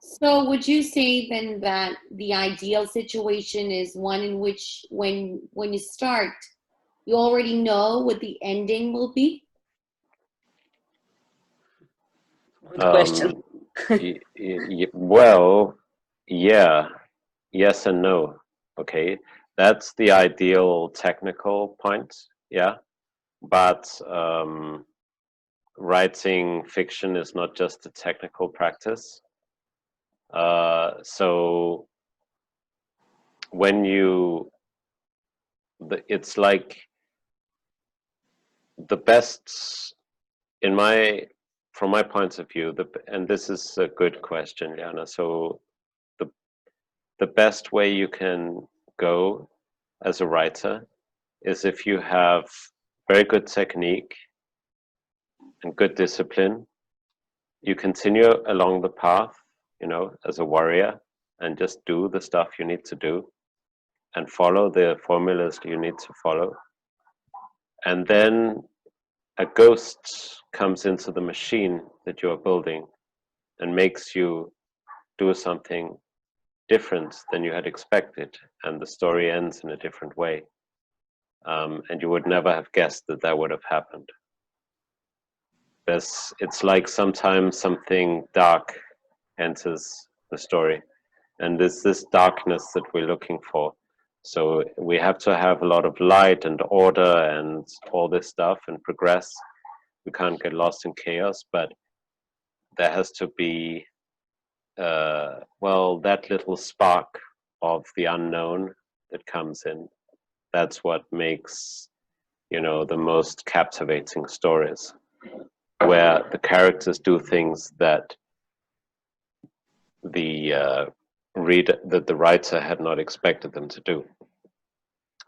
So would you say then that the ideal situation is one in which when you start, you already know what the ending will be? Good question. Well, yeah, yes and no. Okay, that's the ideal technical point. Yeah, but writing fiction is not just a technical practice. So when it's like the best in my from my point of view, and this is a good question, Jana. So the the best way you can go as a writer is if you have very good technique and good discipline. You continue along the path, as a warrior, and just do the stuff you need to do and follow the formulas you need to follow. And then a ghost comes into the machine that you are building and makes you do something different than you had expected, and the story ends in a different way. And you would never have guessed that that would have happened. It's like sometimes something dark enters the story, and there's this darkness that we're looking for. So we have to have a lot of light and order and all this stuff and progress. We can't get lost in chaos, but there has to be, well, that little spark of the unknown that comes in. That's what makes, the most captivating stories, where the characters do things that the the writer had not expected them to do.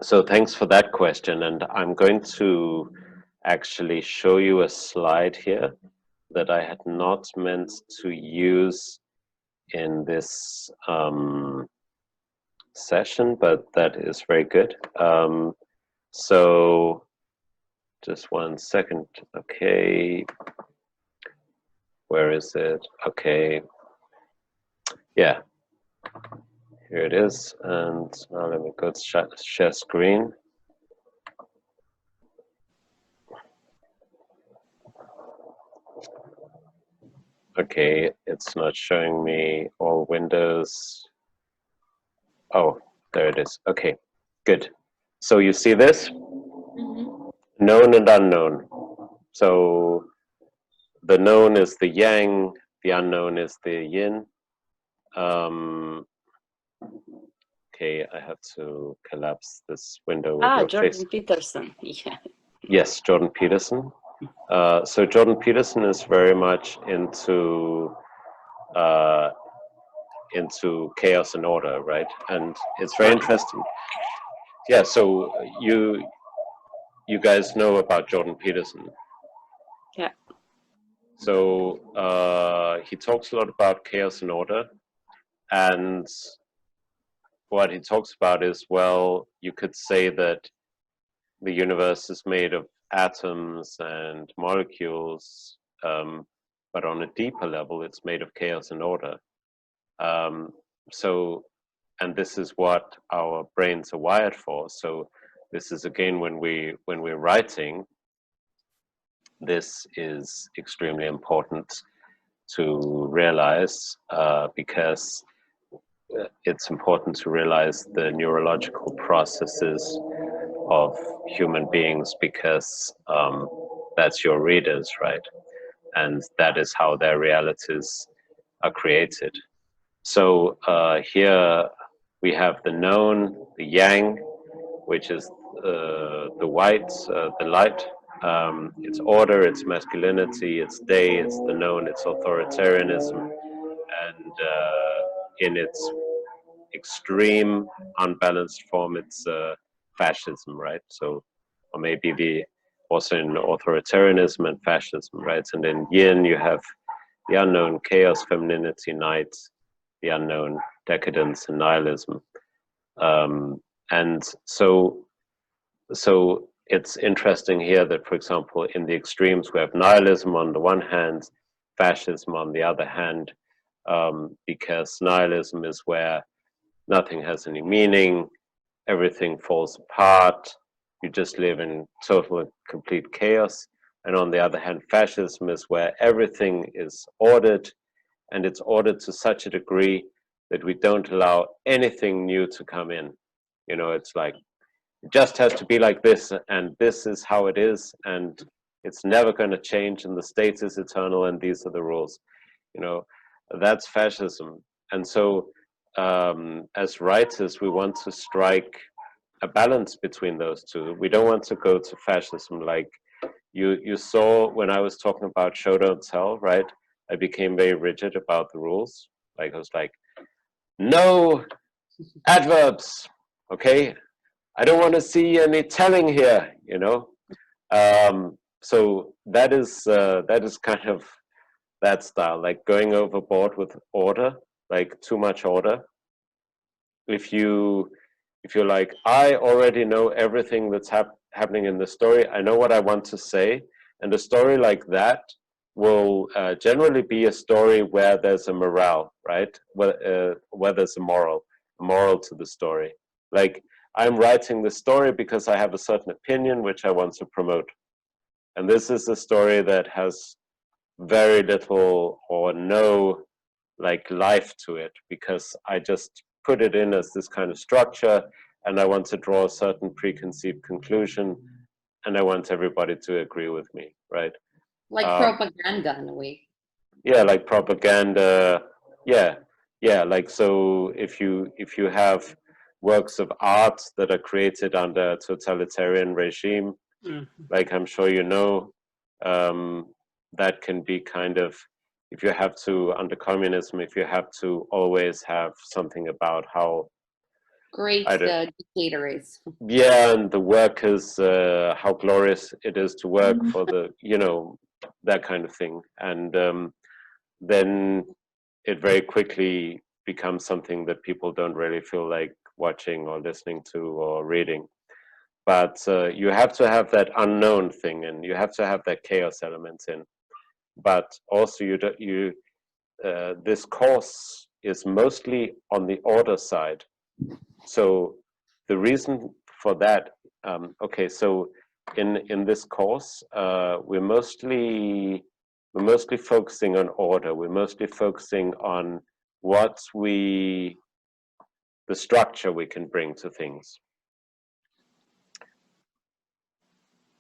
So thanks for that question, and I'm going to actually show you a slide here that I had not meant to use in this session, but that is very good. So just one second. Okay, where is it? Okay, yeah, here it is. And now let me go to share screen. Okay, it's not showing me all windows. Oh, there it is. Okay, good. So you see this? Known and unknown. So the known is the yang, the unknown is the yin. Okay, I have to collapse this window with your Jordan face. Peterson. Yeah. Yes, Jordan Peterson. So Jordan Peterson is very much into chaos and order, right? And it's very interesting. Yeah, so you guys know about Jordan Peterson. Yeah. So he talks a lot about chaos and order, and what he talks about is, well, you could say that the universe is made of atoms and molecules, but on a deeper level, it's made of chaos and order. And this is what our brains are wired for. So this is, again, when we're writing, this is extremely important to realize, because it's important to realize the neurological processes of human beings, because that's your readers, right? And that is how their realities are created. So here we have the known, the yang, which is the white, the light. It's order, it's masculinity, it's day, it's the known, it's authoritarianism, and in its extreme unbalanced form, it's fascism, right? So, or maybe also in authoritarianism and fascism, right? And in yin, you have the unknown, chaos, femininity, night, the unknown, decadence, and nihilism. And so it's interesting here that, for example, in the extremes, we have nihilism on the one hand, fascism on the other hand, because nihilism is where nothing has any meaning, everything falls apart, you just live in total and complete chaos. And on the other hand, fascism is where everything is ordered, and it's ordered to such a degree that we don't allow anything new to come in. You know, it's like, it just has to be like this, and this is how it is, and it's never going to change, and the state is eternal, and these are the rules. You know, that's fascism. And so, as writers, we want to strike a balance between those two. We don't want to go to fascism like you saw when I was talking about show don't tell, right? I became very rigid about the rules. Like I was like, no adverbs, okay? I don't want to see any telling here, you know. So that is kind of that style, like going overboard with order, like too much order. If you're like, I already know everything that's happening in the story, I know what I want to say, and a story like that will generally be a story where there's a morale, right? Where there's a moral to the story. Like, I'm writing the story because I have a certain opinion which I want to promote. And this is a story that has very little or no like life to it, because I just put it in as this kind of structure, and I want to draw a certain preconceived conclusion, and I want everybody to agree with me, right? Like propaganda in a way. Yeah, like propaganda. Yeah, yeah. Like, so if you have works of art that are created under a totalitarian regime, like I'm sure you know, that can be kind of, if you have to, under communism, if you have to always have something about how great the dictator is. Yeah, and the workers, how glorious it is to work for the, you know, that kind of thing. And then it very quickly becomes something that people don't really feel like watching or listening to or reading. But you have to have that unknown thing, and you have to have that chaos element in. But also, this course is mostly on the order side. So the reason for that, okay, so in this course, we're mostly focusing on order. We're mostly focusing on the structure we can bring to things.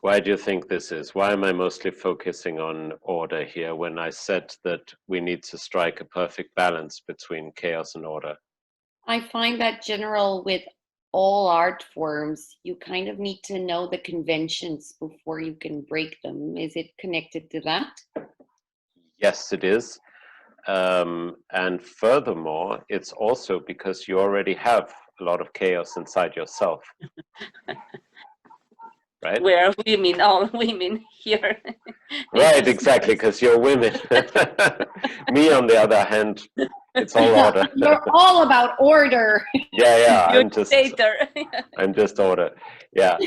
Why do you think this is? Why am I mostly focusing on order here when I said that we need to strike a perfect balance between chaos and order? I find that general with all art forms, you kind of need to know the conventions before you can break them. Is it connected to that? Yes, it is. And furthermore, it's also because you already have a lot of chaos inside yourself. Right? We're women, all women here. Right, exactly, because you're women. Me, on the other hand, it's all order. You're all about order. Yeah, You're dictator. I'm just order. Yeah.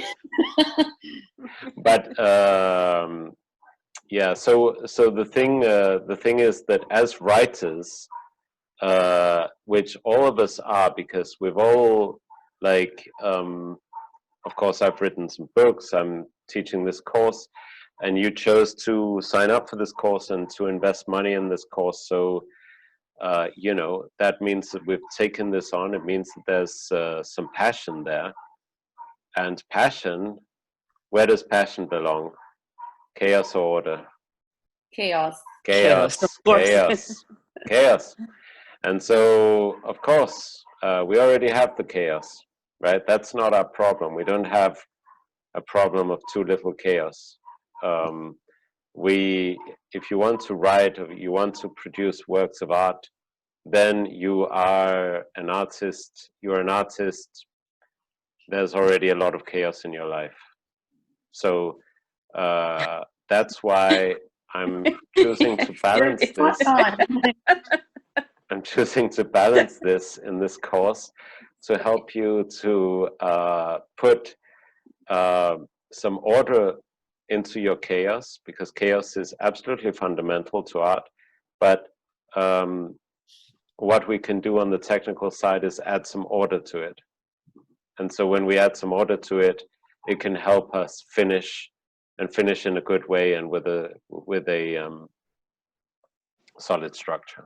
But yeah, so the thing is that as writers, which all of us are, because we've all, like, of course, I've written some books, I'm teaching this course, and you chose to sign up for this course and to invest money in this course. So, you know, that means that we've taken this on. It means that there's some passion there. And passion, where does passion belong? Chaos or order? Chaos. Chaos, Of course. chaos, chaos. And so, of course, we already have the chaos, right? That's not our problem. We don't have a problem of too little chaos. If you want to write, or you want to produce works of art, then you are an artist. You're an artist. There's already a lot of chaos in your life. So that's why I'm choosing to balance this. I'm choosing to balance this in this course to help you to put some order into your chaos, because chaos is absolutely fundamental to art. But what we can do on the technical side is add some order to it. And so when we add some order to it, it can help us finish in a good way and with a solid structure.